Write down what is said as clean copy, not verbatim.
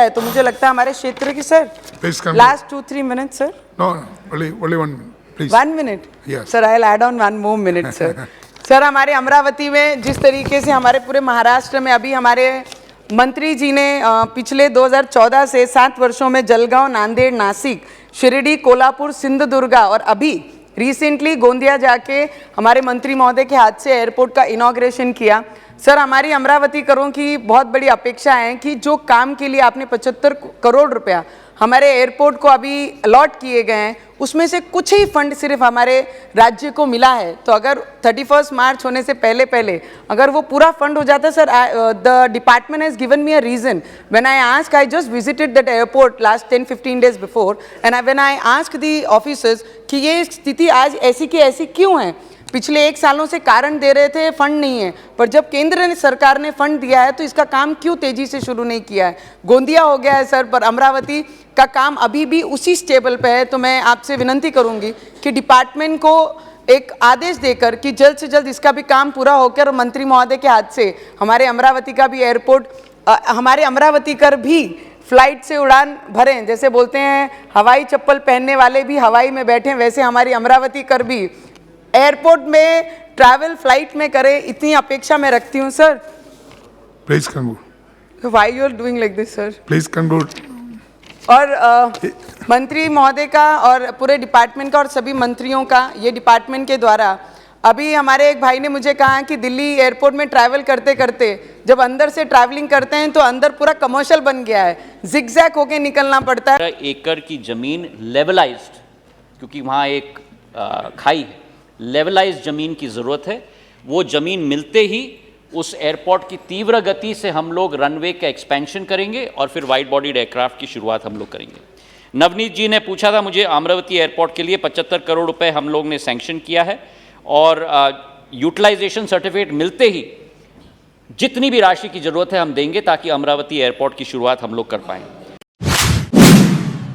है तो मुझे लगता है हमारे क्षेत्र की sir last 2-3 minutes sir. No, only 1 minute, please. 1 minute? Yes. Sir, I'll add on 1 more minute, sir. Sir हमारे अमरावती में जिस तरीके से हमारे पूरे महाराष्ट्र में अभी हमारे मंत्री जी ने पिछले 2014 से 7 वर्षों में जलगांव, नांदेड़, नासिक, शिरडी, कोल्हापुर, सिंधुदुर्गा और अभी रिसेंटली गोंदिया जाके हमारे मंत्री महोदय के हाथ से एयरपोर्ट का इनॉग्रेशन किया. सर हमारी अमरावती करों की बहुत बड़ी अपेक्षा है कि जो काम के लिए आपने 75 करोड़ रुपया हमारे एयरपोर्ट को अभी अलॉट किए गए हैं उसमें से कुछ ही फंड सिर्फ हमारे राज्य को मिला है. तो अगर 31 मार्च होने से पहले पहले अगर वो पूरा फंड हो जाता sir, the department has given me a reason when I ask, I just visited that airport last 10-15 days before and when I ask the officers कि ये स्थिति आज ऐसी की ऐसी क्यों है. पिछले 1 सालों से कारण दे रहे थे फंड नहीं है, पर जब केंद्र सरकार ने फंड दिया है तो इसका काम क्यों तेजी से शुरू नहीं किया है. गोंदिया हो गया है सर, पर अमरावती का काम अभी भी उसी स्टेबल पे है. तो मैं आपसे विनती करूंगी कि डिपार्टमेंट को एक आदेश देकर कि जल्द से जल्द इसका भी काम पूरा होकर मंत्री महोदय के हाथ से हमारे अमरावती का भी एयरपोर्ट, हमारे अमरावती कर भी फ्लाइट से उड़ान भरें. जैसे बोलते हैं हवाई चप्पल पहनने वाले भी हवाई में बैठे, वैसे हमारी अमरावती कर भी एयरपोर्ट में ट्रैवल फ्लाइट में करे, इतनी अपेक्षा मैं रखती हूँ sir. Please conclude. Why you are doing like this sir? Please conclude. और मंत्री महोदय का और पूरे डिपार्टमेंट का और सभी मंत्रियों का ये डिपार्टमेंट के द्वारा अभी हमारे एक भाई ने मुझे कहा कि दिल्ली एयरपोर्ट में ट्रैवल करते करते जब अंदर से ट्रैवलिंग करते हैं तो अंदर पूरा कमर्शियल बन गया है, जिगजैग होके निकलना पड़ता है. एकड़ की जमीन लेवलाइज्ड, क्योंकि वहाँ एक खाई है, लेवलाइज्ड ज़मीन की ज़रूरत है. वो ज़मीन मिलते ही उस एयरपोर्ट की तीव्र गति से हम लोग रनवे का एक्सपेंशन करेंगे और फिर वाइड बॉडीड एयरक्राफ्ट की शुरुआत हम लोग करेंगे. नवनीत जी ने पूछा था मुझे, अमरावती एयरपोर्ट के लिए 75 करोड़ रुपए हम लोग ने सैंक्शन किया है और यूटिलाइजेशन सर्टिफिकेट मिलते ही जितनी भी राशि की ज़रूरत है हम देंगे ताकि अमरावती एयरपोर्ट की शुरुआत हम लोग कर पाएँ.